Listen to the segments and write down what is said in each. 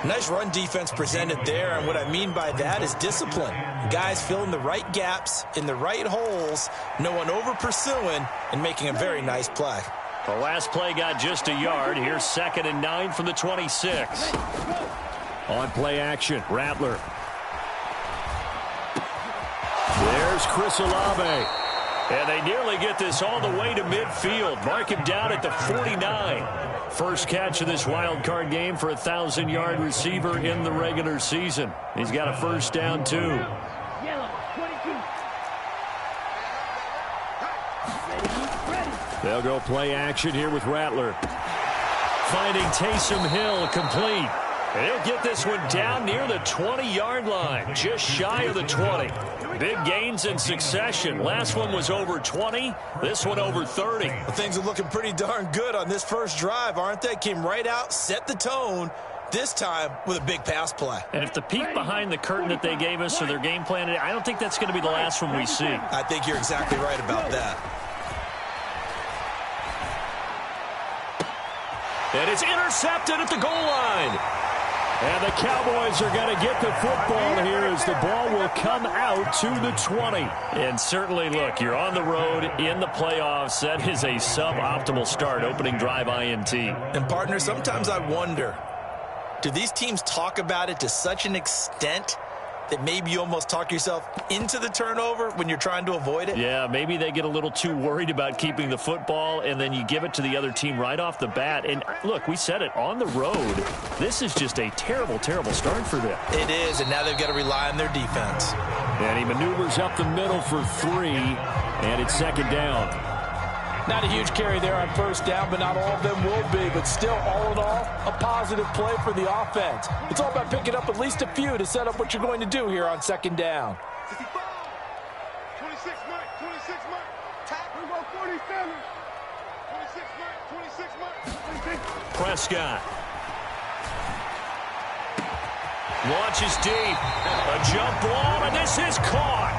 Nice run defense presented there, and what I mean by that is discipline. Guys filling the right gaps in the right holes, no one over-pursuing, and making a very nice play. The last play got just a yard. Here's 2nd and 9 from the 26. On play action, Rattler. There's Chris Olave. And they nearly get this all the way to midfield. Mark him down at the 49. First catch of this wild card game for a 1,000-yard receiver in the regular season. He's got a first down, too. They'll go play action here with Rattler. Finding Taysom Hill complete. And he'll get this one down near the 20-yard line, just shy of the 20. Big gains in succession. Last one was over 20. This one over 30. Well, things are looking pretty darn good on this first drive, aren't they? Came right out, set the tone, this time with a big pass play. And if the peek behind the curtain that they gave us or their game plan, I don't think that's going to be the last one we see. I think you're exactly right about that. And it's intercepted at the goal line. And the Cowboys are going to get the football here as the ball will come out to the 20. And certainly, look, you're on the road in the playoffs. That is a suboptimal start, opening drive INT. And, partner, sometimes I wonder, do these teams talk about it to such an extent that maybe you almost talk yourself into the turnover when you're trying to avoid it? Yeah, maybe they get a little too worried about keeping the football, and then you give it to the other team right off the bat. And, look, we said it, on the road, this is just a terrible, terrible start for them. It is, and now they've got to rely on their defense. And he maneuvers up the middle for 3, and it's 2nd down. Not a huge carry there on first down, but not all of them will be. But still, all in all, a positive play for the offense. It's all about picking up at least a few to set up what you're going to do here on 2nd down. 26 mark, 26 mark. We go 47. 26 mark, 26 mark. Prescott. Launches deep. A jump ball, and this is caught.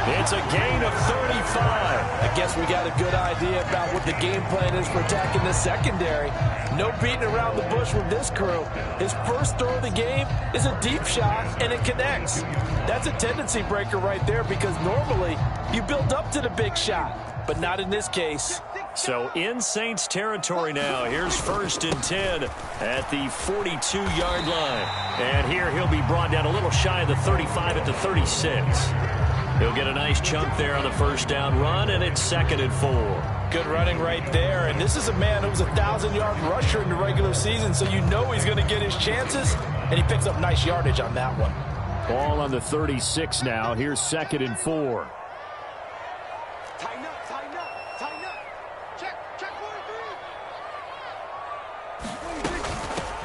It's a gain of 35. I guess we got a good idea about what the game plan is for attacking the secondary. No beating around the bush with this crew. His first throw of the game is a deep shot, and it connects. That's a tendency breaker right there because normally you build up to the big shot, but not in this case. So in Saints territory now. Here's 1st and 10 at the 42-yard line. And here he'll be brought down a little shy of the 35 at the 36. He'll get a nice chunk there on the first down run, and it's 2nd and 4. Good running right there, and this is a man who was a 1,000-yard rusher in the regular season, so you know he's going to get his chances, and he picks up nice yardage on that one. Ball on the 36 now. Here's 2nd and 4. Tighten up, tighten up, tighten up. Check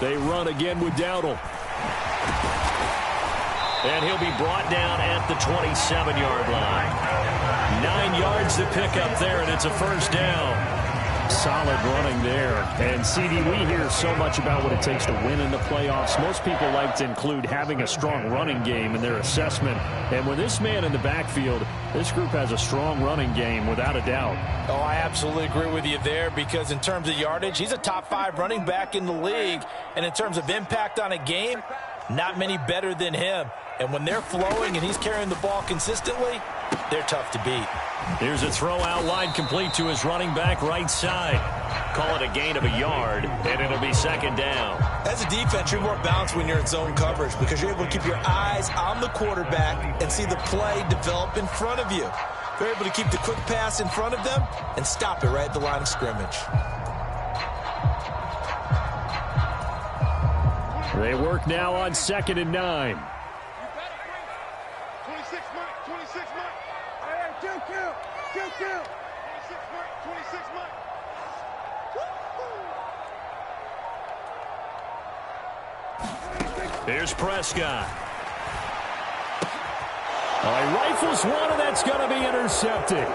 43. They run again with Dowdle. And he'll be brought down at the 27-yard line. 9 yards to pick up there, and it's a first down. Solid running there. And, CD, we hear so much about what it takes to win in the playoffs. Most people like to include having a strong running game in their assessment. And with this man in the backfield, this group has a strong running game without a doubt. Oh, I absolutely agree with you there because in terms of yardage, he's a top 5 running back in the league. And in terms of impact on a game, not many better than him. And when they're flowing and he's carrying the ball consistently, they're tough to beat. Here's a throw out wide complete to his running back right side. Call it a gain of a yard, and it'll be 2nd down. As a defense, you're more balanced when you're in zone coverage because you're able to keep your eyes on the quarterback and see the play develop in front of you. You're able to keep the quick pass in front of them and stop it right at the line of scrimmage. They work now on 2nd and 9. 26 mark, 26 mark. All right, kill. 26 mark, 26 mark. Here's Prescott. He rifles one, and that's going to be intercepted.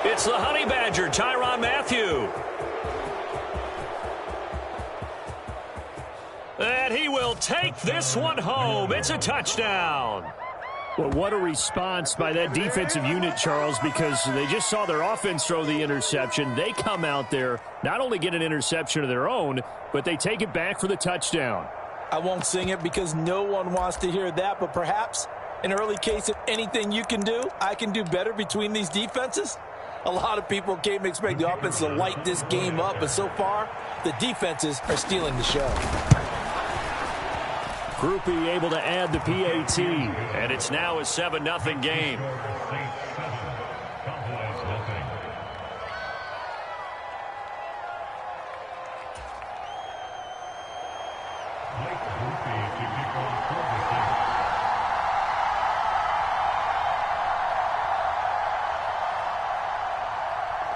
It's the Honey Badger, Tyrann Mathieu. And he will take this one home. It's a touchdown. Well, what a response by that defensive unit, Charles, because they just saw their offense throw the interception. They come out there, not only get an interception of their own, but they take it back for the touchdown. I won't sing it because no one wants to hear that, but perhaps an early case of anything you can do, I can do better between these defenses. A lot of people came to expect the offense to light this game up, but so far, the defenses are stealing the show. Group E able to add the PAT, and it's now a 7-0 game.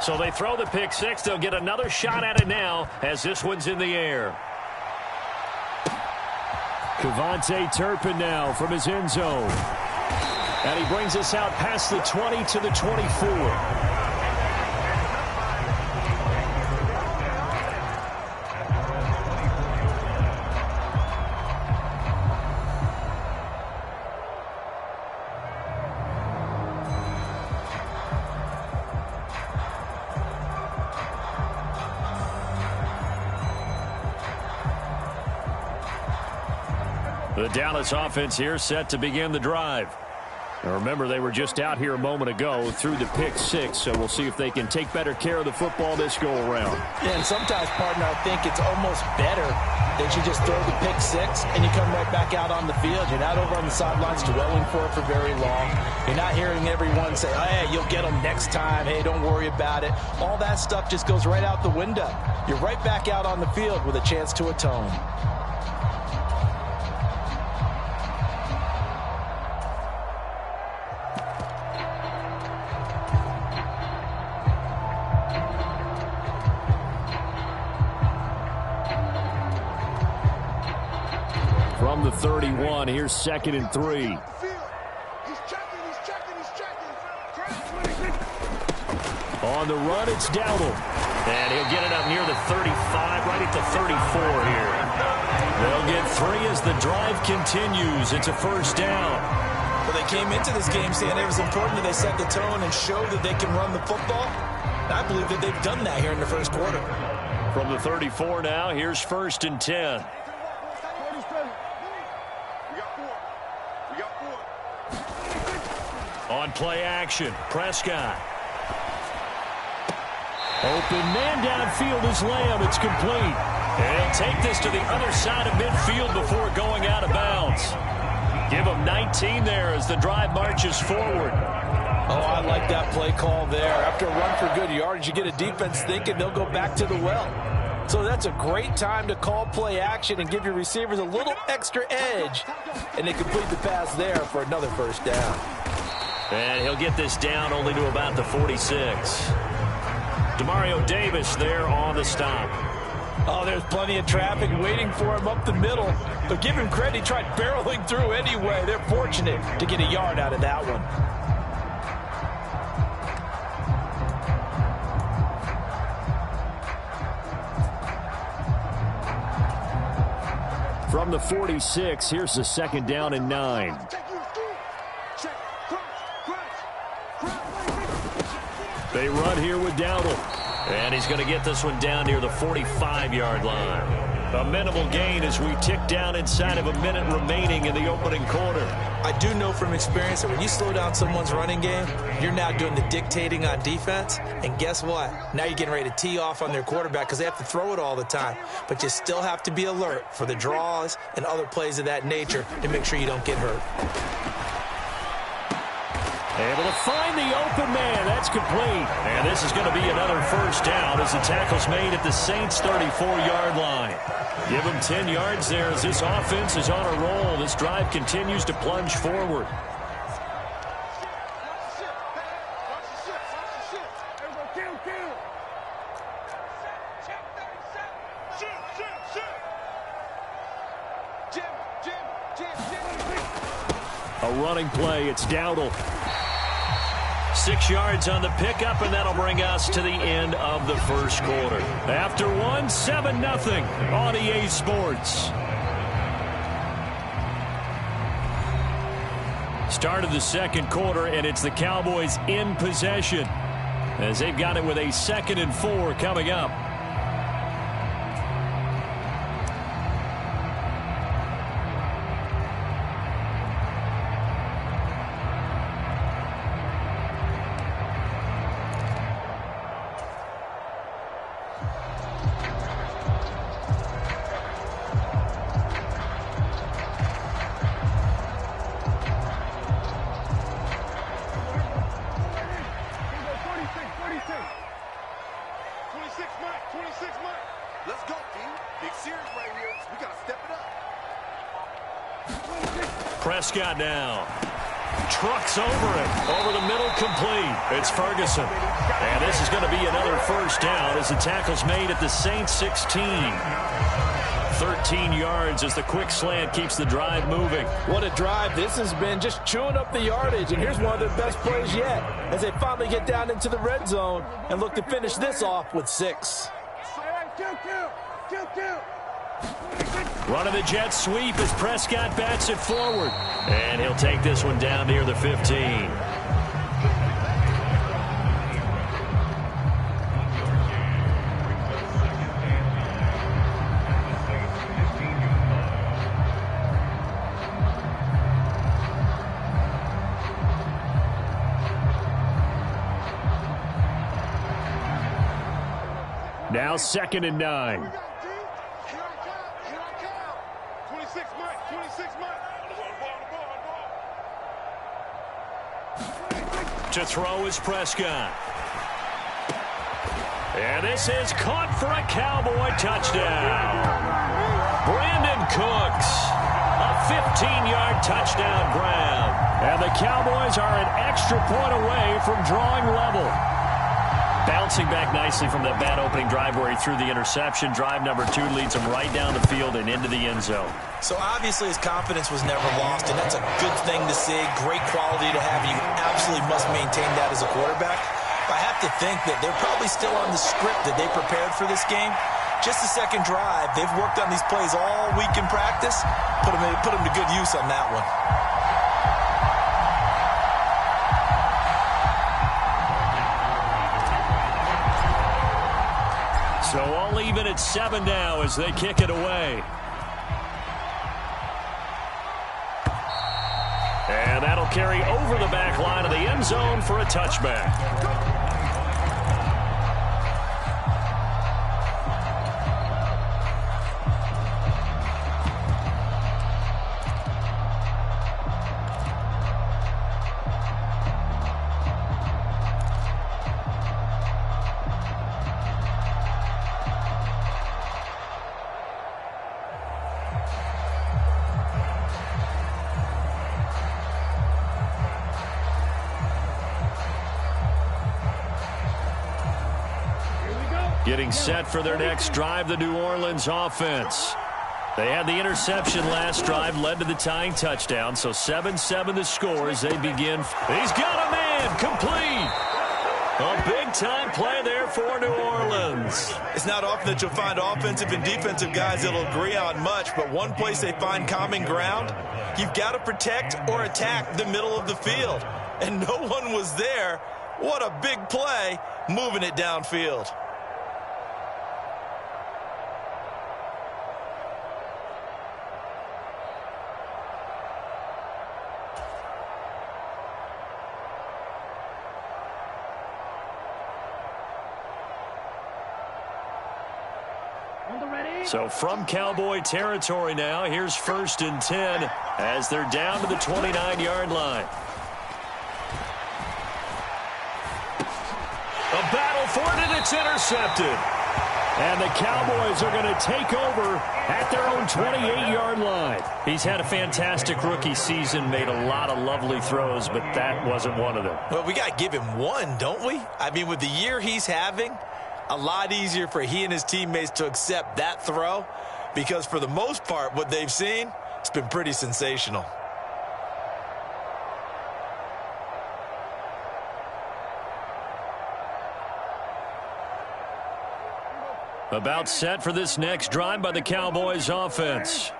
So they throw the pick six. They'll get another shot at it now as this one's in the air. Kevontae Turpin now from his end zone. And he brings us out past the 20 to the 24. The Dallas offense here set to begin the drive. Now remember, they were just out here a moment ago through the pick six, so we'll see if they can take better care of the football this go-around. Yeah, and sometimes, partner, I think it's almost better that you just throw the pick six and you come right back out on the field. You're not over on the sidelines dwelling for it for very long. You're not hearing everyone say, oh, hey, you'll get them next time. Hey, don't worry about it. All that stuff just goes right out the window. You're right back out on the field with a chance to atone. From the 31, here's 2nd and 3. He's checking. On the run, it's Dowdle. And he'll get it up near the 35, right at the 34 here. They'll get 3 as the drive continues. It's a first down. Well, they came into this game saying it was important that they set the tone and show that they can run the football. And I believe that they've done that here in the first quarter. From the 34 now, here's 1st and 10. On play action, Prescott. Open man downfield is Lamb. It's complete. And he'll take this to the other side of midfield before going out of bounds. Give him 19 there as the drive marches forward. Oh, I like that play call there. After a run for good yardage, you get a defense thinking they'll go back to the well. So that's a great time to call play action and give your receivers a little extra edge. And they complete the pass there for another first down. And he'll get this down only to about the 46. Demario Davis there on the stop. Oh, there's plenty of traffic waiting for him up the middle. But give him credit, he tried barreling through anyway. They're fortunate to get a yard out of that one. From the 46, here's the 2nd down and 9. They run here with Dowdle. And he's going to get this one down near the 45-yard line. A minimal gain as we tick down inside of a minute remaining in the opening quarter. I do know from experience that when you slow down someone's running game, you're now doing the dictating on defense. And guess what? Now you're getting ready to tee off on their quarterback because they have to throw it all the time. But you still have to be alert for the draws and other plays of that nature to make sure you don't get hurt. Able to find the open man. That's complete. And this is going to be another first down as the tackle's made at the Saints' 34-yard line. Give them 10 yards there as this offense is on a roll. This drive continues to plunge forward. A running play. It's Dowdle. 6 yards on the pickup, and that'll bring us to the end of the first quarter. After one, 7-0 on EA Sports. Start of the second quarter, and it's the Cowboys in possession as they've got it with a 2nd and 4 coming up. Prescott now. Trucks over it. Over the middle, complete. It's Ferguson. And this is going to be another first down as the tackle's made at the Saints 16. 13 yards as the quick slant keeps the drive moving. What a drive this has been, just chewing up the yardage. And here's one of their best plays yet as they finally get down into the red zone and look to finish this off with 6. Running the jet sweep as Prescott bats it forward. And he'll take this one down near the 15. Now 2nd and 9. To throw is Prescott. And this is caught for a Cowboy touchdown. Brandon Cooks, a 15-yard touchdown grab. And the Cowboys are an extra point away from drawing level. Bouncing back nicely from that bad opening drive where he threw the interception. Drive number 2 leads him right down the field and into the end zone. So obviously his confidence was never lost, and that's a good thing to see. Great quality to have. You absolutely must maintain that as a quarterback. But I have to think that they're probably still on the script that they prepared for this game. Just the second drive. They've worked on these plays all week in practice. Put them to good use on that one. So all even at 7 now as they kick it away. And that'll carry over the back line of the end zone for a touchback. Getting set for their next drive, the New Orleans offense. They had the interception last drive, led to the tying touchdown, so 7-7 the score as they begin. He's got a man, complete. A big-time play there for New Orleans. It's not often that you'll find offensive and defensive guys that'll agree on much, but one place they find common ground, you've got to protect or attack the middle of the field. And no one was there. What a big play, moving it downfield. So from Cowboy territory now, here's 1st and 10 as they're down to the 29-yard line. A battle for it, and it's intercepted. And the Cowboys are going to take over at their own 28-yard line. He's had a fantastic rookie season, made a lot of lovely throws, but that wasn't one of them. Well, we got to give him one, don't we? I mean, with the year he's having, a lot easier for he and his teammates to accept that throw because for the most part, what they've seen, it's been pretty sensational. About set for this next drive by the Cowboys offense.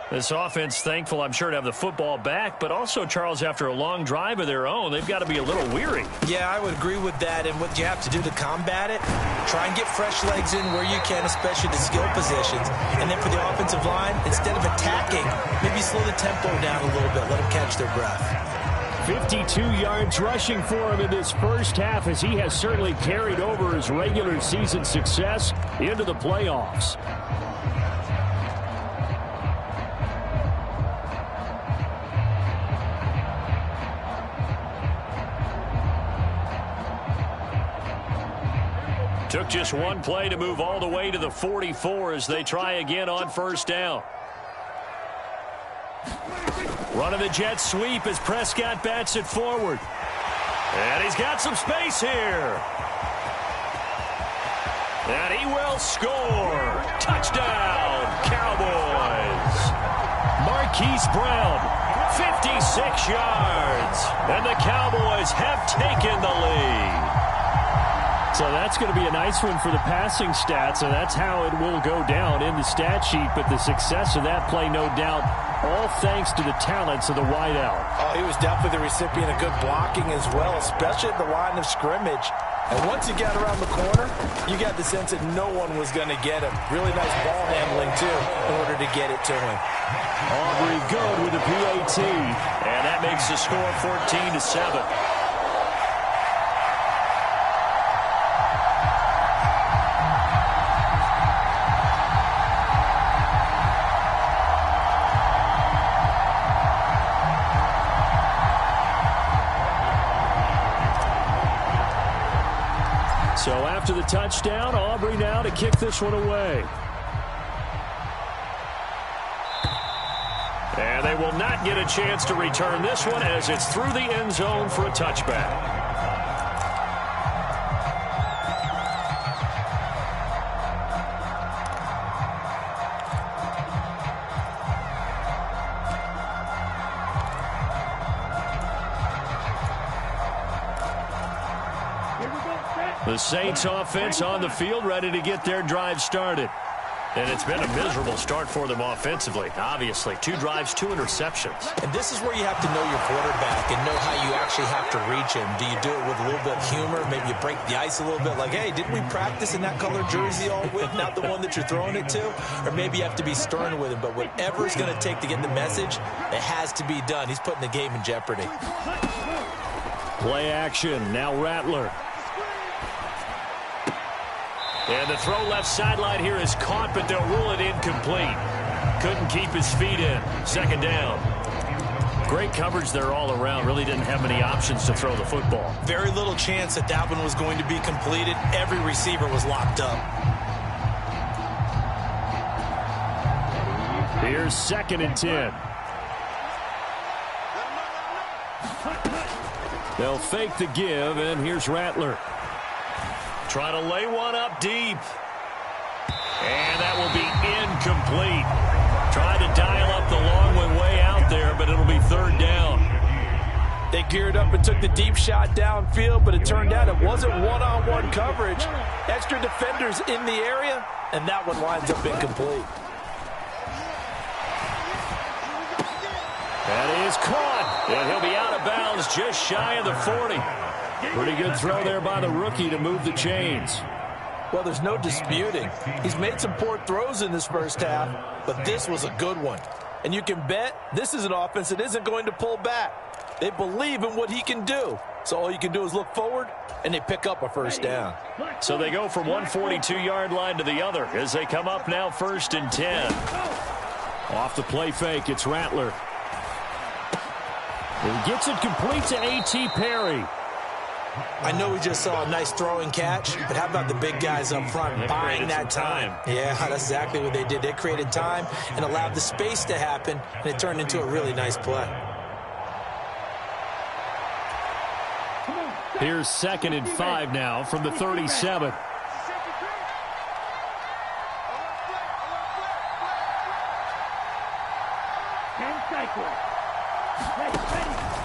This offense thankful, I'm sure, to have the football back, but also, Charles, after a long drive of their own, they've got to be a little weary. Yeah, I would agree with that, and what you have to do to combat it, try and get fresh legs in where you can, especially the skill positions. And then for the offensive line, instead of attacking, maybe slow the tempo down a little bit, let them catch their breath. 52 yards rushing for him in this first half as he has certainly carried over his regular season success into the playoffs. Took just one play to move all the way to the 44 as they try again on 1st down. Running the jet sweep as Prescott bats it forward. And he's got some space here. And he will score. Touchdown, Cowboys. Marquise Brown, 56 yards. And the Cowboys have taken the lead. So that's going to be a nice one for the passing stats, and that's how it will go down in the stat sheet. But the success of that play, no doubt, all thanks to the talents of the wideout. Oh, he was definitely the recipient of good blocking as well, especially at the line of scrimmage. And once he got around the corner, you got the sense that no one was going to get him. Really nice ball handling, too, in order to get it to him. Aubrey good with the PAT, and that makes the score 14-7. So after the touchdown, Aubrey now to kick this one away. And they will not get a chance to return this one as it's through the end zone for a touchback. The Saints offense on the field, ready to get their drive started. And it's been a miserable start for them offensively. Obviously, 2 drives, 2 interceptions. And this is where you have to know your quarterback and know how you actually have to reach him. Do you do it with a little bit of humor? Maybe you break the ice a little bit like, hey, didn't we practice in that color jersey all week, not the one that you're throwing it to? Or maybe you have to be stern with him. But whatever it's going to take to get the message, it has to be done. He's putting the game in jeopardy. Play action. Now Rattler. And the throw left sideline here is caught, but they'll rule it incomplete. Couldn't keep his feet in. Second down. Great coverage there all around. Really didn't have many options to throw the football. Very little chance that that one was going to be completed. Every receiver was locked up. Here's 2nd and 10. They'll fake the give, and here's Rattler. Trying to lay one up deep. And that will be incomplete. Tried to dial up the long one way out there, but it'll be 3rd down. They geared up and took the deep shot downfield, but it turned out it wasn't one-on-one coverage. Extra defenders in the area, and that one winds up incomplete. That is caught, and he'll be out of bounds just shy of the 40. Pretty good throw there by the rookie to move the chains. Well, there's no disputing. He's made some poor throws in this first half, but this was a good one. And you can bet this is an offense that isn't going to pull back. They believe in what he can do. So all you can do is look forward, and they pick up a 1st down. So they go from one 42-yard line to the other as they come up now 1st and 10. Off the play fake, it's Rattler. He gets it complete to A.T. Perry. I know we just saw a nice throwing catch, but how about the big guys up front buying that time? Yeah, that's exactly what they did. They created time and allowed the space to happen, and it turned into a really nice play. Here's 2nd and 5 now from the 37.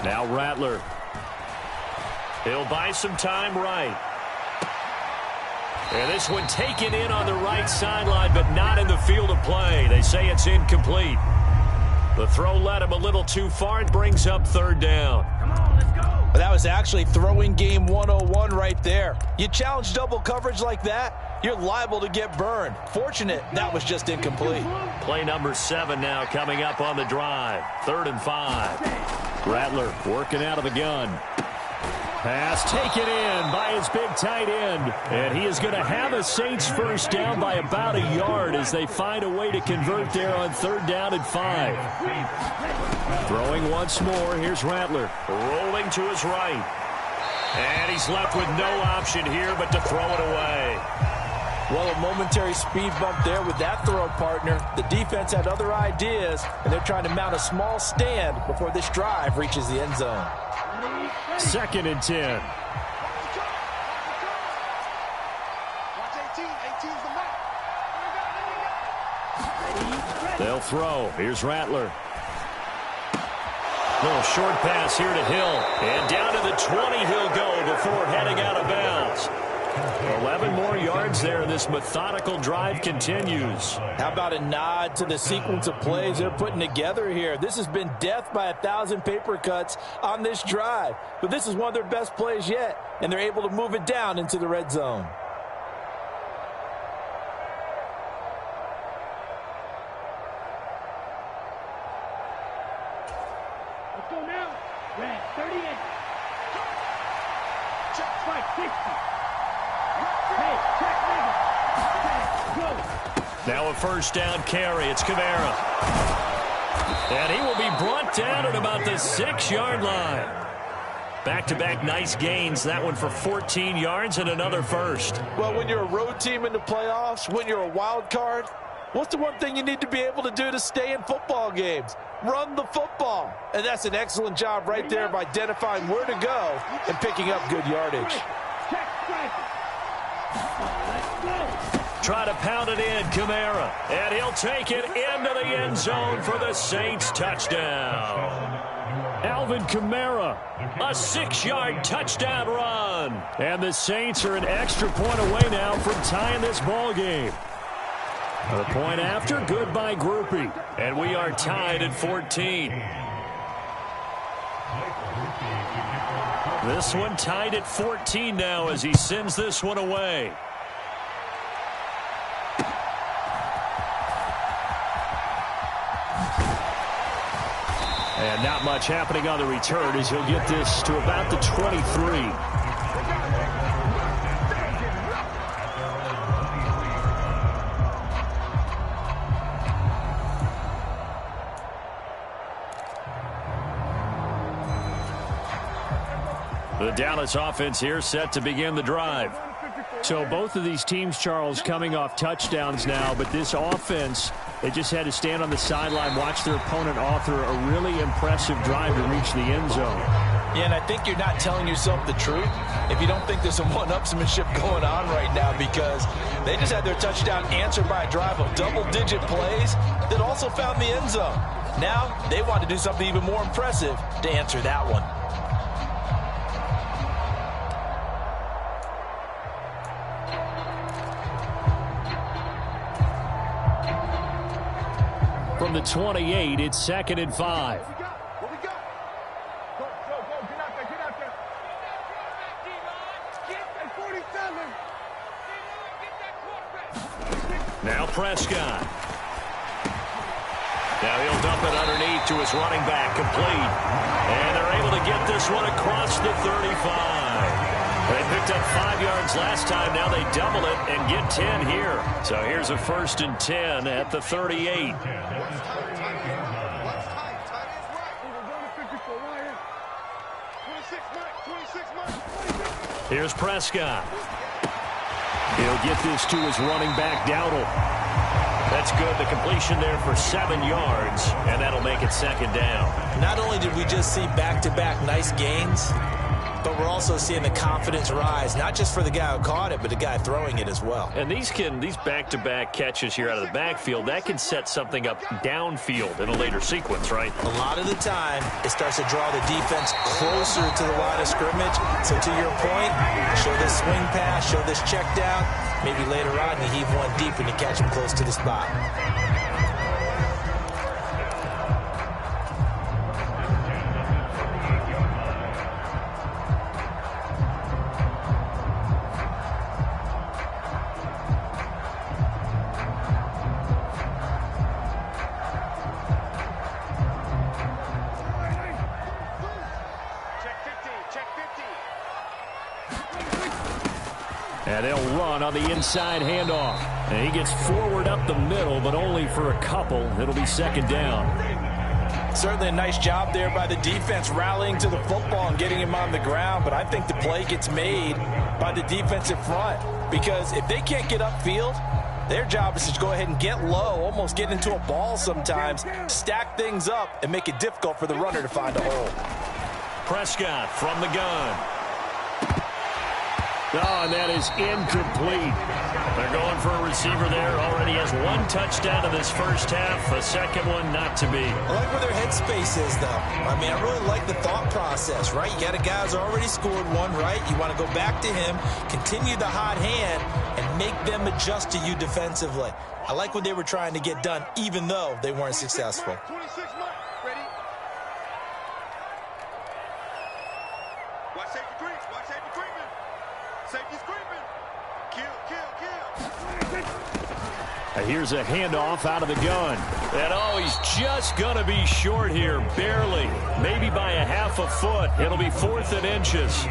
Now Rattler. He'll buy some time right. And this one taken in on the right sideline, but not in the field of play. They say it's incomplete. The throw led him a little too far. It brings up 3rd down. Come on, let's go. Well, that was actually throwing game 101 right there. You challenge double coverage like that, you're liable to get burned. Fortunate that was just incomplete. Play number 7 now coming up on the drive. 3rd and 5. Rattler working out of the gun. Pass taken in by his big tight end. And he is going to have a Saints 1st down by about a yard as they find a way to convert there on 3rd down and 5. Throwing once more. Here's Rattler. Rolling to his right. And he's left with no option here but to throw it away. Well, a momentary speed bump there with that throw, partner. The defense had other ideas, and they're trying to mount a small stand before this drive reaches the end zone. 2nd and 10. They'll throw. Here's Rattler. Little short pass here to Hill. And down to the 20 he'll go before heading out of bounds. 11 more yards there. This methodical drive continues. How about a nod to the sequence of plays they're putting together here? This has been death by 1,000 paper cuts on this drive. But this is one of their best plays yet, and they're able to move it down into the red zone. Let's go now. Red 38. Check strike 60. Hey, check nigga. Go. Now a 1st down carry. It's Kamara. And he will be brought down at about the 6-yard line. Back-to-back nice gains. That one for 14 yards and another 1st. Well, when you're a road team in the playoffs, when you're a wild card, what's the one thing you need to be able to do to stay in football games? Run the football. And that's an excellent job right there of identifying where to go and picking up good yardage. Check strike. Let's go. Try to pound it in, Kamara. And he'll take it into the end zone for the Saints touchdown. Alvin Kamara, a 6-yard touchdown run. And the Saints are an extra point away now from tying this ball game. The point after, good by Groupie. And we are tied at 14. This one tied at 14 now as he sends this one away. And not much happening on the return as he'll get this to about the 23. The Dallas offense here set to begin the drive. So both of these teams, Charles, coming off touchdowns now, but this offense, they just had to stand on the sideline, watch their opponent author a really impressive drive to reach the end zone. Yeah, and I think you're not telling yourself the truth if you don't think there's some one-upsmanship going on right now, because they just had their touchdown answered by a drive of double-digit plays that also found the end zone. Now they want to do something even more impressive to answer that one. From the 28, it's 2nd and 5. What we got? Go. Get out there. Get that 47. Now Prescott. Now he'll dump it underneath to his running back, complete. And they're able to get this one across the 35. They picked up 5 yards last time. Now they double it and get 10 here. So here's a 1st and 10 at the 38. Here's Prescott. He'll get this to his running back, Dowdle. That's good. The completion there for 7 yards, and that'll make it 2nd down. Not only did we just see back-to-back nice gains, but we're also seeing the confidence rise, not just for the guy who caught it, but the guy throwing it as well. And these back-to-back catches here out of the backfield, that can set something up downfield in a later sequence, right? A lot of the time, it starts to draw the defense closer to the line of scrimmage. So to your point, show this swing pass, show this check down. Maybe later on, you heave one deep and you catch him close to the spot. And they'll run on the inside handoff. And he gets forward up the middle, but only for a couple. It'll be 2nd down. Certainly a nice job there by the defense, rallying to the football and getting him on the ground. But I think the play gets made by the defensive front, because if they can't get upfield, their job is to go ahead and get low, almost get into a ball sometimes, stack things up, and make it difficult for the runner to find a hole. Prescott from the gun. Oh, and that is incomplete. They're going for a receiver there. Already has one touchdown in this first half. A second one not to be. I like where their headspace is, though. I mean, I really like the thought process, right? You got a guy who's already scored one, right? You want to go back to him, continue the hot hand, and make them adjust to you defensively. I like what they were trying to get done, even though they weren't successful. 26 months. Ready? Watch safety creep. Watch safety creeping. Safety's creeping. Kill, kill, kill. And here's a handoff out of the gun. And, oh, he's just going to be short here, barely. Maybe by a half a foot. It'll be 4th and inches.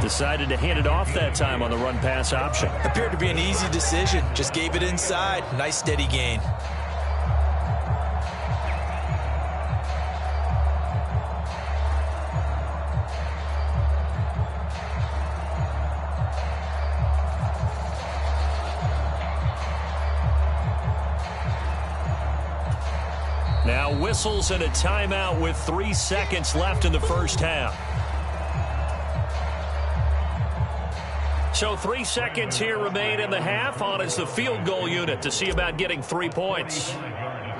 Decided to hand it off that time on the run-pass option. Appeared to be an easy decision. Just gave it inside. Nice, steady gain. Now whistles and a timeout with 3 seconds left in the first half. So 3 seconds here remain in the half. On is the field goal unit to see about getting 3 points.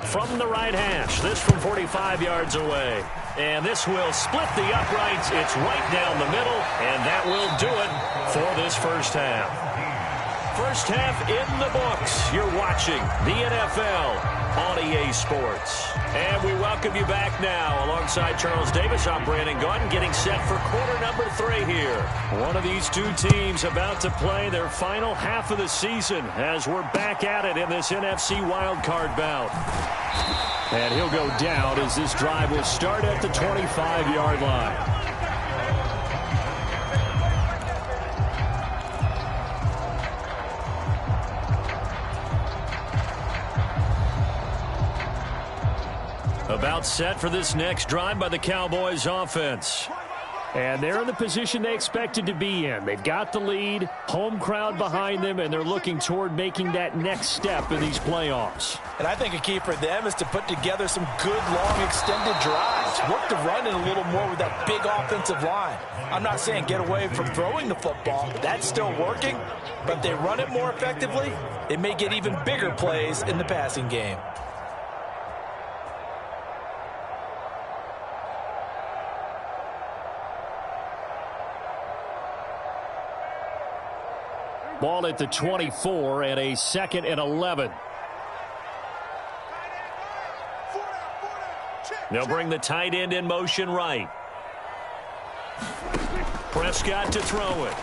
From the right hash, this from 45 yards away. And this will split the uprights. It's right down the middle, and that will do it for this first half. First half in the books. You're watching the NFL on EA Sports. And we welcome you back now. Alongside Charles Davis, I'm Brandon Gaudin, getting set for quarter number 3 here. One of these two teams about to play their final half of the season as we're back at it in this NFC wildcard bout. And he'll go down as this drive will start at the 25-yard line. About set for this next drive by the Cowboys offense. And they're in the position they expected to be in. They've got the lead, home crowd behind them, and they're looking toward making that next step in these playoffs. And I think a key for them is to put together some good, long, extended drives. Work the run in a little more with that big offensive line. I'm not saying get away from throwing the football. That's still working. But if they run it more effectively, they may get even bigger plays in the passing game. Ball at the 24 and a 2nd and 11. They'll bring the tight end in motion right. Prescott to throw it.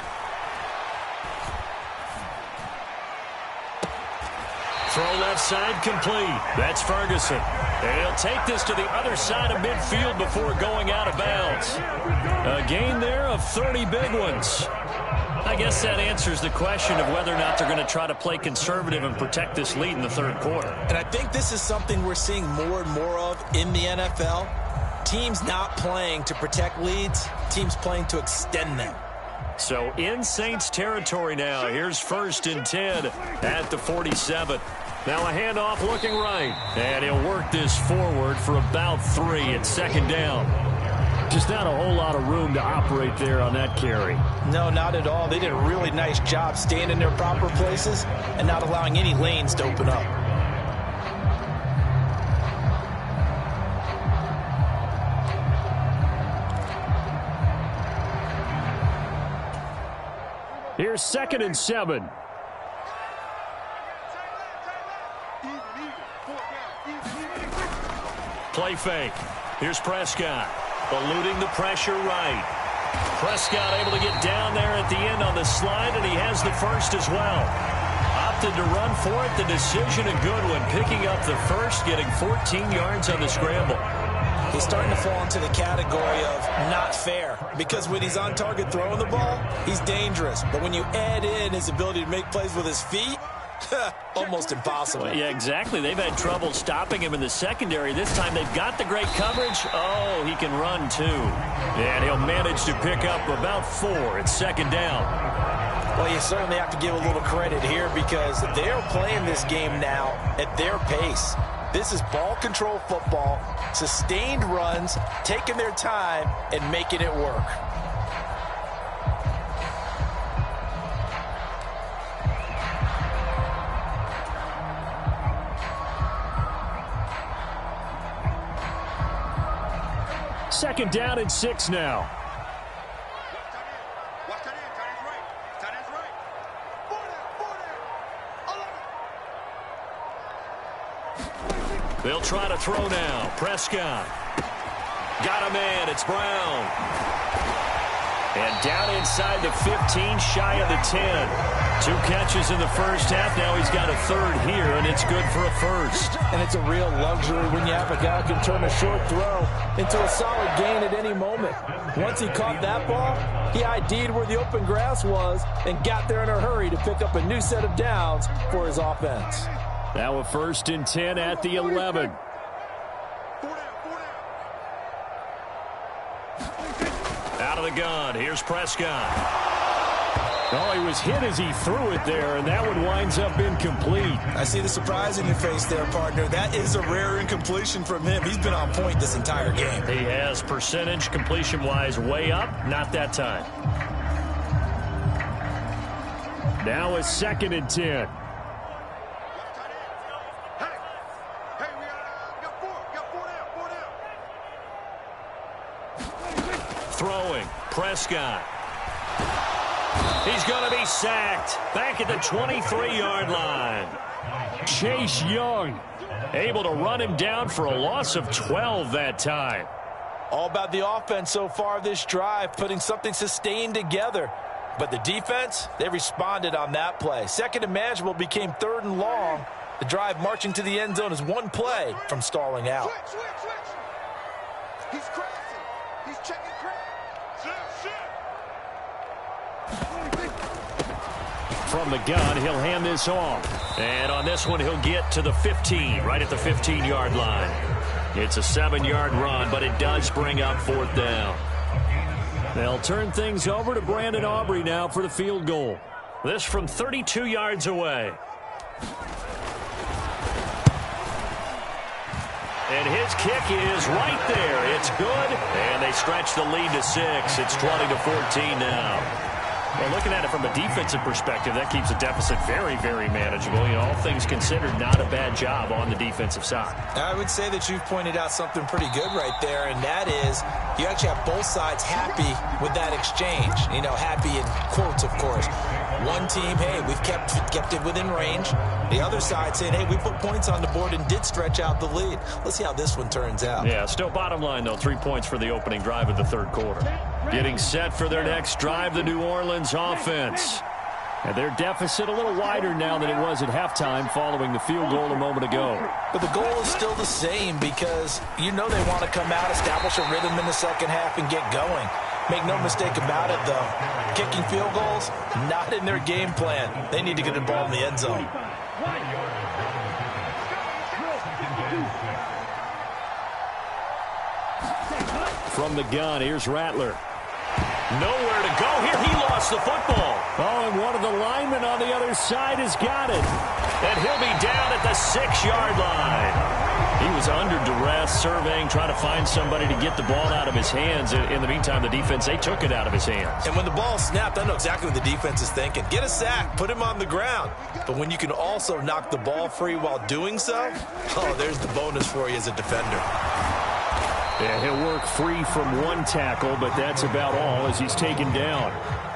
Throw left side complete. That's Ferguson. And he'll take this to the other side of midfield before going out of bounds. A gain there of 30 big ones. I guess that answers the question of whether or not they're going to try to play conservative and protect this lead in the third quarter. And I think this is something we're seeing more and more of in the NFL. Teams not playing to protect leads, teams playing to extend them. So in Saints territory now. Here's 1st and 10 at the 47. Now a handoff looking right. And he'll work this forward for about 3 at 2nd down. Just not a whole lot of room to operate there on that carry. No, not at all. They did a really nice job staying in their proper places and not allowing any lanes to open up. Here's 2nd and 7. Play fake. Here's Prescott. Eluding the pressure right. Prescott able to get down there at the end on the slide, and he has the first as well. Opted to run for it. The decision a good one. Picking up the first, getting 14 yards on the scramble. He's starting to fall into the category of not fair, because when he's on target throwing the ball, he's dangerous. But when you add in his ability to make plays with his feet, almost impossible. Yeah, exactly. They've had trouble stopping him in the secondary. This time they've got the great coverage. Oh, he can run too. And he'll manage to pick up about 4 at 2nd down. Well, you certainly have to give a little credit here because they're playing this game now at their pace. This is ball control football, sustained runs, taking their time and making it work. Second down and 6 now. They'll try to throw now. Prescott. Got a man. It's Brown. And down inside the 15, shy of the 10. 2 catches in the first half. Now he's got a third here, and it's good for a first. And it's a real luxury when you have a guy who can turn a short throw into a solid gain at any moment. Once he caught that ball, he ID'd where the open grass was and got there in a hurry to pick up a new set of downs for his offense. Now a 1st and 10 at the 11. Out of the gun. Here's Prescott. Oh, he was hit as he threw it there, and that one winds up incomplete. I see the surprise in your face there, partner. That is a rare incompletion from him. He's been on point this entire game. He has percentage completion-wise way up. Not that time. Now a 2nd and 10. Throwing. Prescott. He's going to be sacked. Back at the 23-yard line. Chase Young able to run him down for a loss of 12 that time. All about the offense so far this drive, putting something sustained together. But the defense, they responded on that play. 2nd and manageable became 3rd and long. The drive marching to the end zone is 1 play from stalling out. Switch. He's crashing. He's checking crash. From the gun, he'll hand this off. And on this one, he'll get to the 15, right at the 15-yard line. It's a 7-yard run, but it does bring up 4th down. They'll turn things over to Brandon Aubrey now for the field goal. This from 32 yards away. And his kick is right there. It's good. And they stretch the lead to 6. It's 20-14 now. Well, looking at it from a defensive perspective, that keeps the deficit very, very manageable. You know, all things considered, not a bad job on the defensive side. I would say that you've pointed out something pretty good right there, and that is you actually have both sides happy with that exchange. You know, happy in quotes, of course. One team, hey, we've kept it within range. The other side saying, hey, we put points on the board and did stretch out the lead. Let's see how this one turns out. Yeah, still bottom line, though, 3 points for the opening drive of the 3rd quarter. Getting set for their next drive, the New Orleans offense. And their deficit a little wider now than it was at halftime following the field goal a moment ago. But the goal is still the same because you know they want to come out, establish a rhythm in the second half, and get going. Make no mistake about it, though. Kicking field goals, not in their game plan. They need to get the ball in the end zone. From the gun, here's Rattler. Nowhere to go here. He lost the football. Oh, and one of the linemen on the other side has got it. And he'll be down at the 6-yard line. He was under duress, surveying, trying to find somebody to get the ball out of his hands. In the meantime, the defense, they took it out of his hands. And when the ball snapped, I know exactly what the defense is thinking. Get a sack, put him on the ground. But when you can also knock the ball free while doing so, oh, there's the bonus for you as a defender. Yeah, he'll work free from 1 tackle, but that's about all as he's taken down.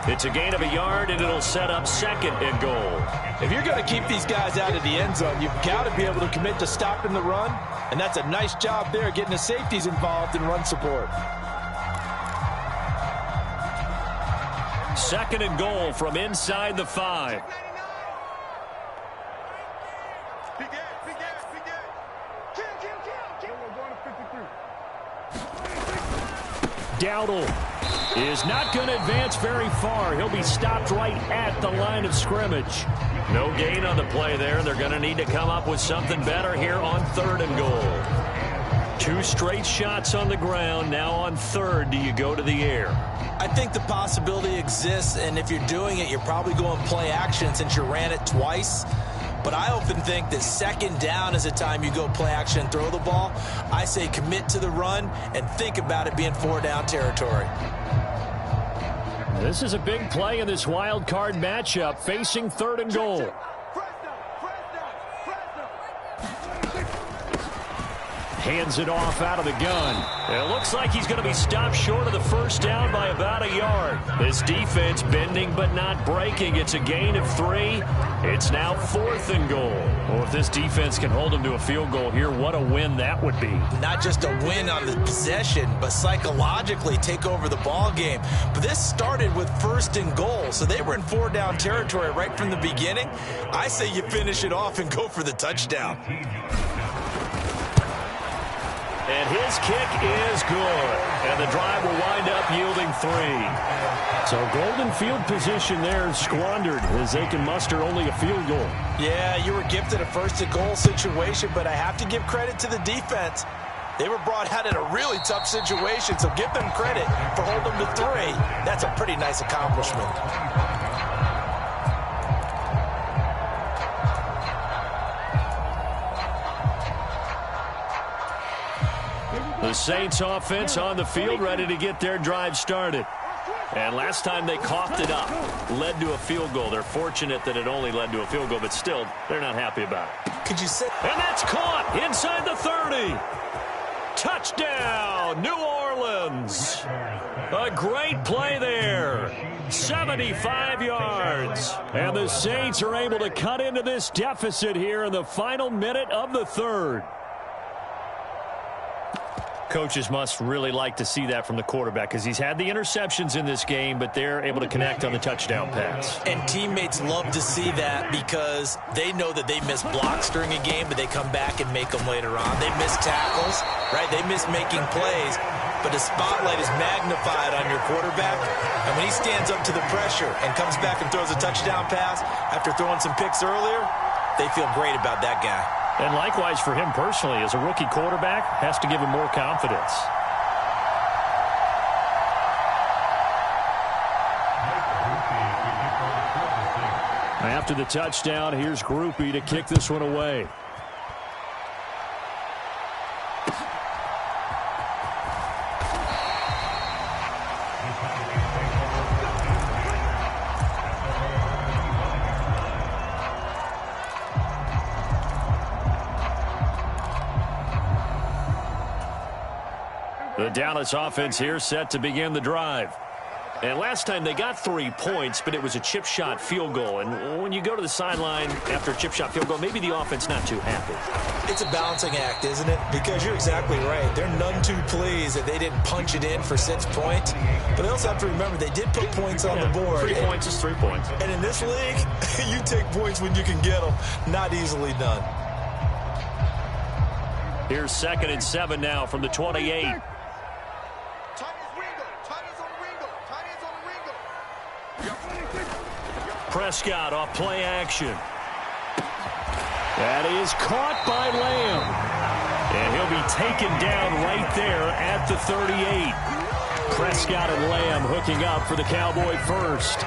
It's a gain of a yard, and it'll set up 2nd and goal. If you're going to keep these guys out of the end zone, you've got to be able to commit to stopping the run, and that's a nice job there, getting the safeties involved in run support. 2nd and goal from inside the 5. Dowdle is not going to advance very far. He'll be stopped right at the line of scrimmage. No gain on the play there. They're going to need to come up with something better here on 3rd and goal. 2 straight shots on the ground. Now on third, do you go to the air? I think the possibility exists, and if you're doing it, you're probably going play action since you ran it twice. But I often think that second down is a time you go play action and throw the ball. I say commit to the run and think about it being 4-down territory. This is a big play in this wild card matchup, facing 3rd and goal. Hands it off out of the gun. It looks like he's going to be stopped short of the first down by about a yard. This defense bending but not breaking. It's a gain of 3. It's now 4th and goal. Well, if this defense can hold him to a field goal here, what a win that would be. Not just a win on the possession, but psychologically take over the ball game. But this started with 1st and goal, so they were in 4-down territory right from the beginning. I say you finish it off and go for the touchdown. And his kick is good. And the drive will wind up yielding 3. So golden field position there squandered as they can muster only a field goal. Yeah, you were gifted a 1st and goal situation, but I have to give credit to the defense. They were brought out in a really tough situation, so give them credit for holding them to 3. That's a pretty nice accomplishment. The Saints offense on the field, ready to get their drive started. And last time they coughed it up, led to a field goal. They're fortunate that it only led to a field goal, but still, they're not happy about it. Could you say? And that's caught inside the 30. Touchdown, New Orleans. A great play there. 75 yards. And the Saints are able to cut into this deficit here in the final minute of the 3rd. Coaches must really like to see that from the quarterback because he's had the interceptions in this game, but they're able to connect on the touchdown pass. And teammates love to see that because they know that they miss blocks during a game, but they come back and make them later on. They miss tackles, right? They miss making plays, but the spotlight is magnified on your quarterback. And when he stands up to the pressure and comes back and throws a touchdown pass after throwing some picks earlier, they feel great about that guy. And likewise for him personally, as a rookie quarterback, has to give him more confidence. After the touchdown, here's Groupie to kick this one away. The Dallas offense here set to begin the drive. And last time they got 3 points, but it was a chip shot field goal. And when you go to the sideline after a chip shot field goal, maybe the offense not too happy. It's a balancing act, isn't it? Because you're exactly right. They're none too pleased that they didn't punch it in for 6 points. But they also have to remember they did put points on the board. 3 points is 3 points. And in this league, you take points when you can get them. Not easily done. Here's 2nd and 7 now from the 28. Prescott off play action. That is caught by Lamb. And he'll be taken down right there at the 38. Prescott and Lamb hooking up for the Cowboy first.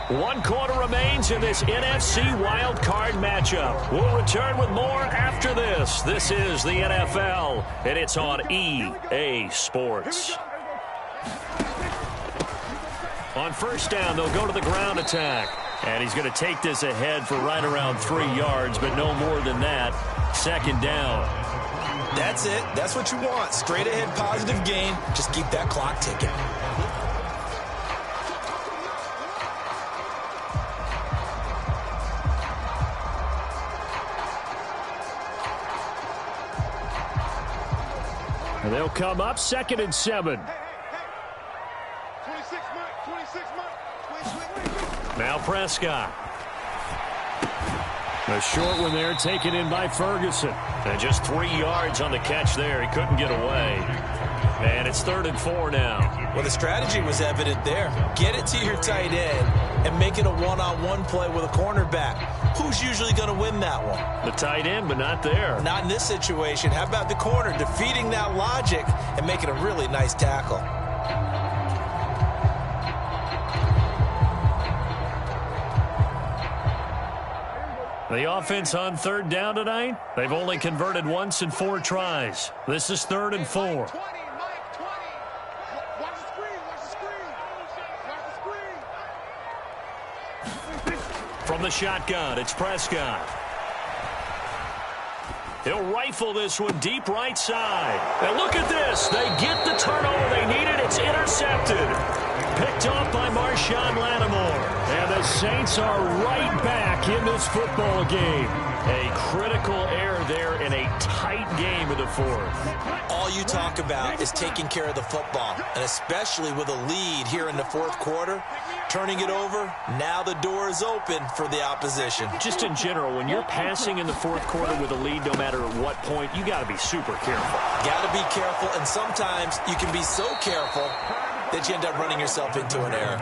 One quarter remains in this NFC wild card matchup. We'll return with more after this. This is the NFL, and it's on EA Sports. On first down, they'll go to the ground attack. And he's going to take this ahead for right around 3 yards, but no more than that. 2nd down. That's it. That's what you want. Straight ahead positive gain. Just keep that clock ticking. And they'll come up 2nd and 7. 26 months. Now Prescott. A short one there taken in by Ferguson. And just 3 yards on the catch there. He couldn't get away. And it's 3rd and 4 now. Well, the strategy was evident there. Get it to your tight end. and make it a one-on-one play with a cornerback. Who's usually going to win that one? The tight end, but not there. Not in this situation. How about the corner defeating that logic and making a really nice tackle? The offense on third down tonight, they've only converted once in 4 tries. This is 3rd and 4. Mike 20. Watch the screen. Watch the screen. From the shotgun, it's Prescott. He'll rifle this one deep right side. And look at this. They get the turnover they needed. It's intercepted. Picked off by Marshawn Lattimore. And the Saints are right back in this football game. A critical error there in a tight game of the 4th. All you talk about is taking care of the football, and especially with a lead here in the 4th quarter, turning it over, now the door is open for the opposition. Just in general, when you're passing in the 4th quarter with a lead, no matter at what point, you got to be super careful. Got to be careful, and sometimes you can be so careful that you end up running yourself into an error.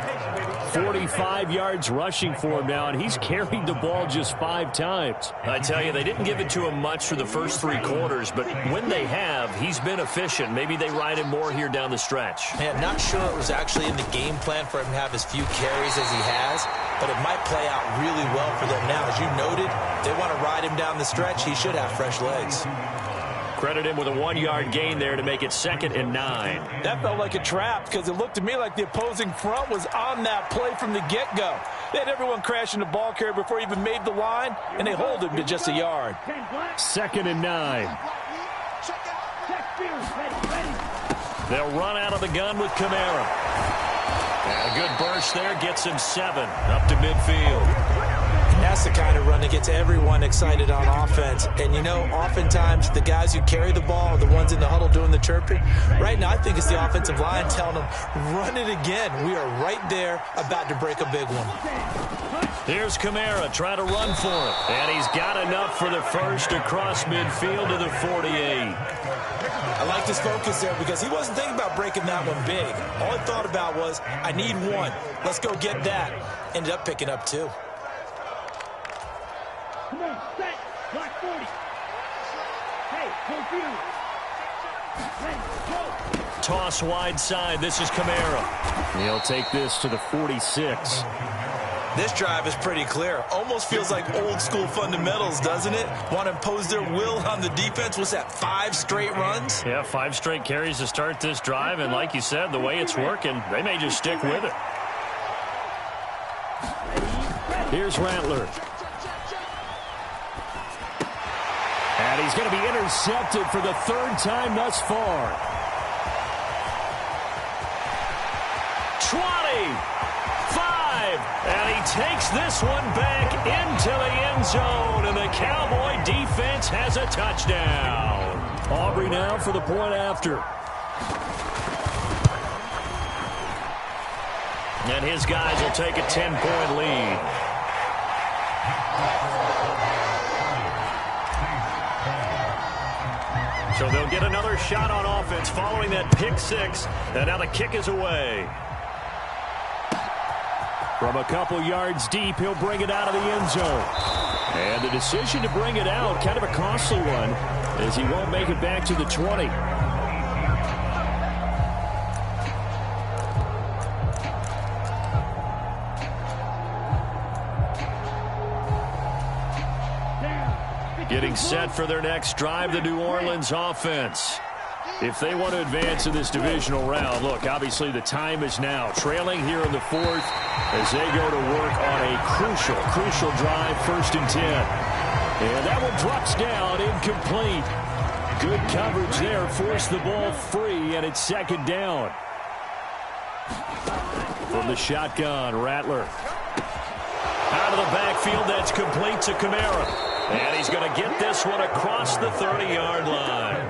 45 yards rushing for him now, and he's carried the ball just 5 times. I tell you, they didn't give it to him much for the first 3 quarters, but when they have, he's been efficient. Maybe they ride him more here down the stretch. Man, not sure it was actually in the game plan for him to have as few carries as he has, but it might play out really well for them now. As you noted, they want to ride him down the stretch. He should have fresh legs. Credit him with a 1-yard gain there to make it 2nd and 9. That felt like a trap because it looked to me like the opposing front was on that play from the get-go. They had everyone crashing the ball carrier before he even made the line, and they hold him to just a yard. 2nd and 9. They'll run out of the gun with Kamara. And a good burst there gets him 7 up to midfield. That's the kind of run that gets everyone excited on offense. And, you know, oftentimes the guys who carry the ball are the ones in the huddle doing the chirping. Right now, I think it's the offensive line telling them, run it again. We are right there about to break a big one. Here's Kamara trying to run for it. And he's got enough for the first across midfield to the 48. I like his focus there because he wasn't thinking about breaking that one big. All he thought about was, I need 1. Let's go get that. Ended up picking up 2. Come on, set. Block 40. Hey, go. Toss wide side. This is Kamara. He'll take this to the 46. This drive is pretty clear. Almost feels like old school fundamentals, doesn't it? Want to impose their will on the defense. What's that, 5 straight runs? Yeah, 5 straight carries to start this drive. And like you said, the way it's working, they may just stick with it. Here's Rattler. And he's going to be intercepted for the 3rd time thus far. 25. And he takes this one back into the end zone. And the Cowboy defense has a touchdown. Aubrey now for the point after. And his guys will take a 10-point lead. So they'll get another shot on offense following that pick 6. And now the kick is away. From a couple yards deep, he'll bring it out of the end zone. And the decision to bring it out, kind of a costly one, as he won't make it back to the 20. Getting set for their next drive, the New Orleans offense. If they want to advance in this divisional round, look, obviously the time is now. Trailing here in the 4th as they go to work on a crucial drive, 1st and 10. And that one drops down, incomplete. Good coverage there, forced the ball free, and it's 2nd down. From the shotgun, Rattler. Out of the backfield, that's complete to Kamara. And he's going to get this one across the 30-yard line.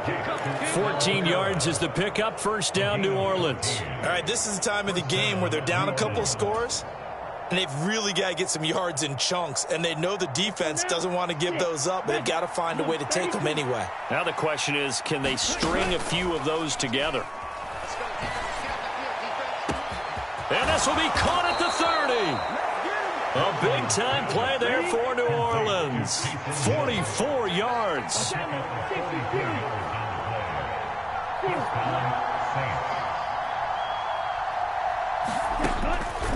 14 yards is the pickup. 1st down, New Orleans. All right, this is the time of the game where they're down a couple of scores, and they've really got to get some yards in chunks, and they know the defense doesn't want to give those up, but they've got to find a way to take them anyway. Now the question is, can they string a few of those together? And this will be caught at the 30. A big-time play there for New Orleans. 44 yards.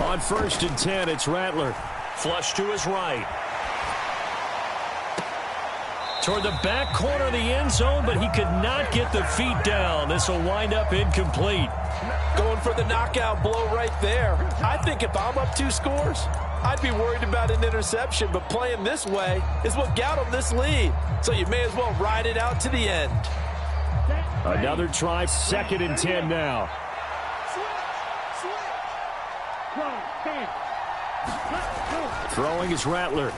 On 1st and 10, it's Rattler. Flush to his right. Toward the back corner of the end zone, but he could not get the feet down. This will wind up incomplete. Going for the knockout blow right there. I think if I'm up 2 scores, I'd be worried about an interception, but playing this way is what got him this lead. So you may as well ride it out to the end. Another try, 2nd and 10 now. Throwing is Rattler.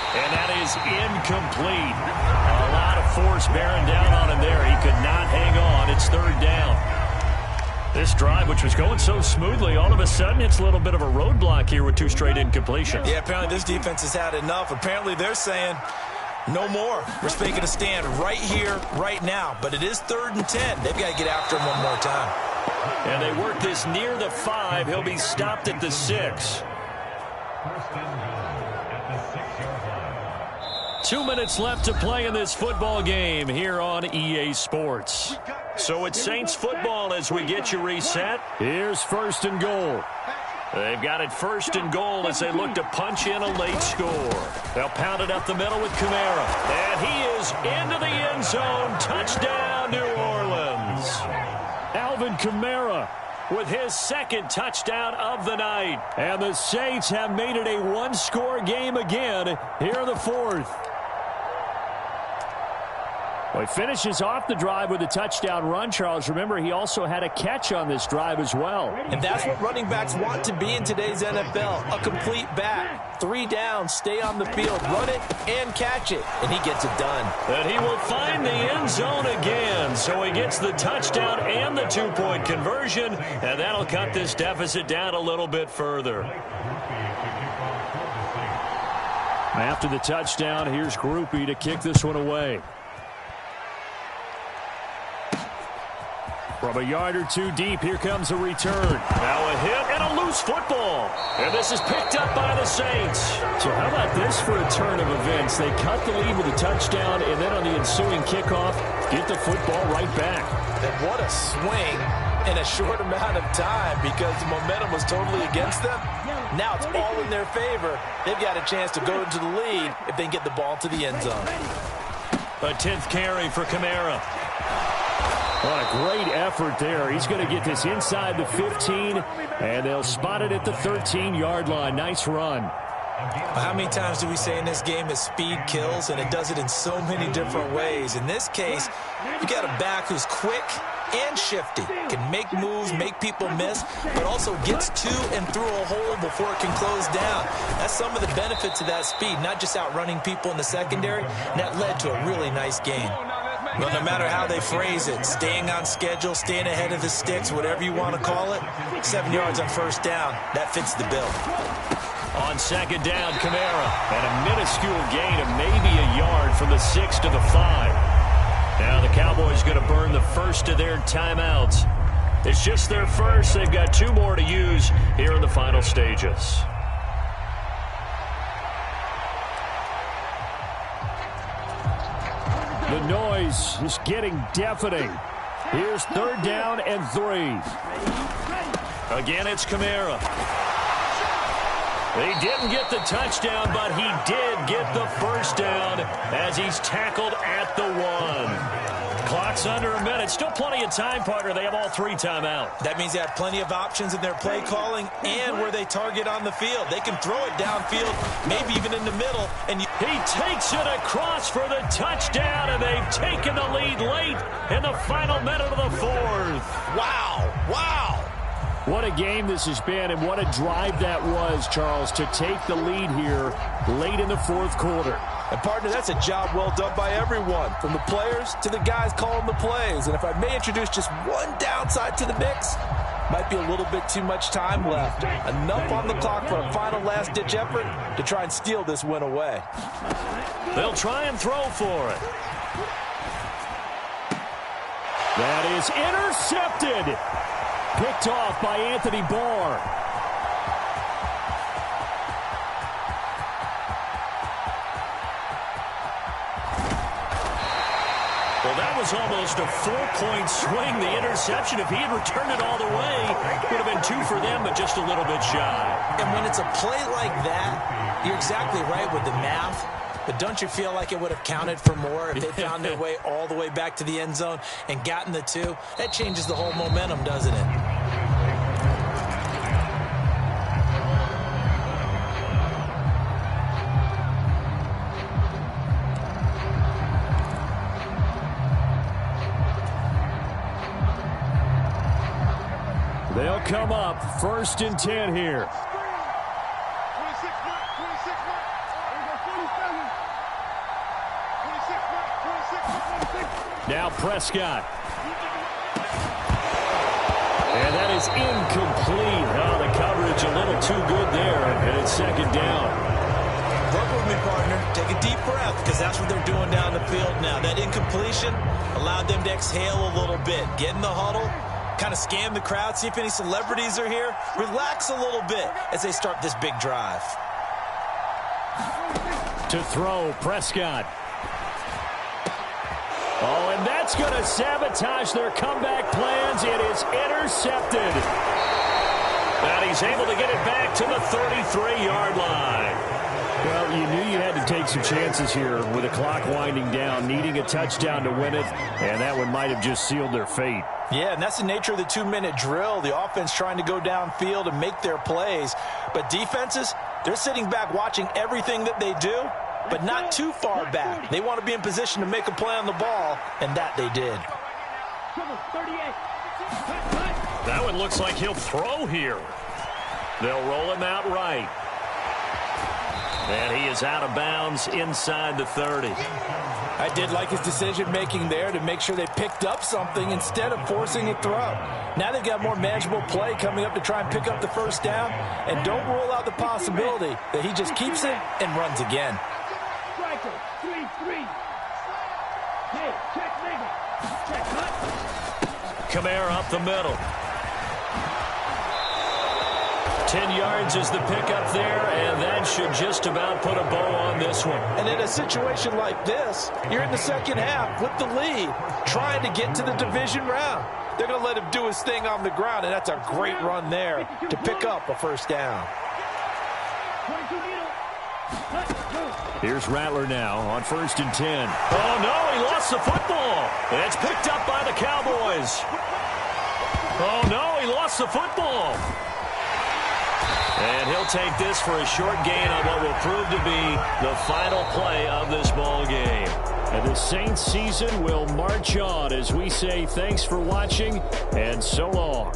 And that is incomplete. A lot of force bearing down on him there. He could not hang on. It's 3rd down. This drive, which was going so smoothly, all of a sudden it's a little bit of a roadblock here with 2 straight incompletions. Yeah, apparently this defense has had enough. Apparently they're saying no more. We're making a stand right here, right now. But it is 3rd and 10. They've got to get after him one more time. And they work this near the 5. He'll be stopped at the 6. 2 minutes left to play in this football game here on EA Sports. So it's Saints football as we get you reset. Here's 1st and goal. They've got it 1st and goal as they look to punch in a late score. They'll pound it up the middle with Kamara. And he is into the end zone. Touchdown, New Orleans. Alvin Kamara with his 2nd touchdown of the night. And the Saints have made it a 1-score game again here in the 4th. Well, he finishes off the drive with a touchdown run, Charles. Remember, he also had a catch on this drive as well. And that's what running backs want to be in today's NFL, a complete back. 3 down, stay on the field, run it, and catch it. And he gets it done. And he will find the end zone again. So he gets the touchdown and the 2-point conversion, and that'll cut this deficit down a little bit further. After the touchdown, here's Groupie to kick this one away. From a yard or 2 deep, here comes a return. Now a hit and a loose football. And this is picked up by the Saints. So how about this for a turn of events? They cut the lead with a touchdown, and then on the ensuing kickoff, get the football right back. And what a swing in a short amount of time because the momentum was totally against them. Now it's all in their favor. They've got a chance to go into the lead if they can get the ball to the end zone. A 10th carry for Kamara. What a great effort there. He's going to get this inside the 15, and they'll spot it at the 13-yard line. Nice run. How many times do we say in this game that speed kills, and it does it in so many different ways? In this case, you got a back who's quick and shifty, can make moves, make people miss, but also gets to and through a hole before it can close down. That's some of the benefits of that speed, not just outrunning people in the secondary, and that led to a really nice game. Well, no matter how they phrase it, staying on schedule, staying ahead of the sticks, whatever you want to call it, 7 yards on 1st down, that fits the bill. On 2nd down, Kamara. And a minuscule gain of maybe a yard from the 6 to the 5. Now the Cowboys going to burn the first of their timeouts. It's just their first. They've got 2 more to use here in the final stages. The noise is getting deafening. Here's 3rd down and 3. Again, it's Kamara. He didn't get the touchdown, but he did get the 1st down as he's tackled at the 1. Clock's under a minute. Still plenty of time, partner. They have all 3 timeouts. That means they have plenty of options in their play calling and where they target on the field. They can throw it downfield, maybe even in the middle. And he takes it across for the touchdown, and they've taken the lead late in the final minute of the 4th. Wow, wow. What a game this has been, and what a drive that was, Charles, to take the lead here late in the 4th quarter. And, partner, that's a job well done by everyone, from the players to the guys calling the plays. And if I may introduce just one downside to the mix, might be a little bit too much time left. Enough on the clock for a final last-ditch effort to try and steal this win away. They'll try and throw for it. That is intercepted. Picked off by Anthony Barr. Well, that was almost a 4-point swing. The interception, if he had returned it all the way, would have been 2 for them, but just a little bit shy. And when it's a play like that, you're exactly right with the math. But don't you feel like it would have counted for more if they found their way all the way back to the end zone and gotten the 2? That changes the whole momentum, doesn't it? They'll come up 1st and 10 here. 26 mark, 26 mark. There we go, 47. 26 mark, 26. Now Prescott. And that is incomplete. Oh, the coverage a little too good there, and it's 2nd down. Work with me, partner. Take a deep breath, because that's what they're doing down the field now. That incompletion allowed them to exhale a little bit. Get in the huddle. Kind of scan the crowd, see if any celebrities are here. Relax a little bit as they start this big drive. To throw, Prescott. Oh, and that's going to sabotage their comeback plans. It is intercepted. And he's able to get it back to the 33-yard line. Well, you knew you had to take some chances here with the clock winding down, needing a touchdown to win it, and that one might have just sealed their fate. Yeah, and that's the nature of the 2-minute drill. The offense trying to go downfield and make their plays. But defenses, they're sitting back watching everything that they do, but not too far back. They want to be in position to make a play on the ball, and that they did. That one looks like he'll throw here. They'll roll him out right. And he is out of bounds inside the 30. I did like his decision-making there to make sure they picked up something instead of forcing a throw. Now they've got more manageable play coming up to try and pick up the 1st down. And don't rule out the possibility that he just keeps it and runs again. Striker, 3-3. Hey, check nigga. Check cut. Kamara up the middle. 10 yards is the pickup there, and that should just about put a bow on this one. And in a situation like this, you're in the 2nd half with the lead, trying to get to the division round. They're going to let him do his thing on the ground, and that's a great run there to pick up a 1st down. Here's Rattler now on 1st and 10. Oh, no, he lost the football. And it's picked up by the Cowboys. Oh, no, he lost the football. And he'll take this for a short gain on what will prove to be the final play of this ball game. And the Saints season will march on as we say thanks for watching and so long.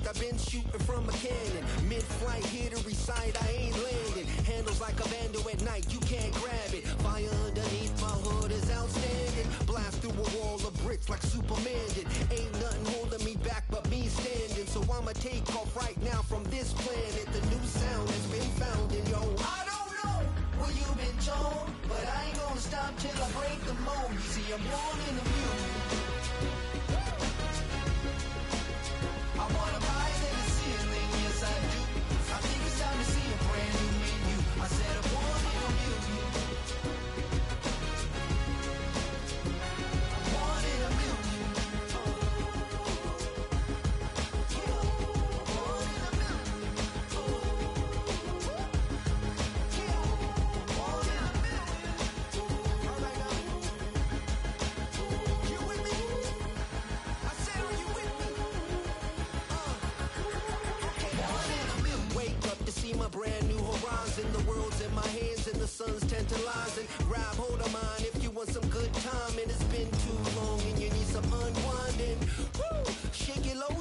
I've been shooting from a cannon. Mid-flight, here to recite, I ain't landing. Handles like a vandal at night, you can't grab it. Fire underneath my hood is outstanding. Blast through a wall of bricks like Superman did. Ain't nothing holding me back but me standing. So I'ma take off right now from this planet. The new sound has been found in yo. I don't know where you've been told, but I ain't gonna stop till I break the mold. You see, I'm born in a music. I wanna rise in the ceiling, yes I do. I think it's time to see a brand new menu. I said I'm born in a million. Born in a million. Born in a million. Born in a million. All right now. You with losing. The world's in my hands and the sun's tantalizing. Grab hold of mine if you want some good time. And it's been too long and you need some unwinding. Woo! Shake it low,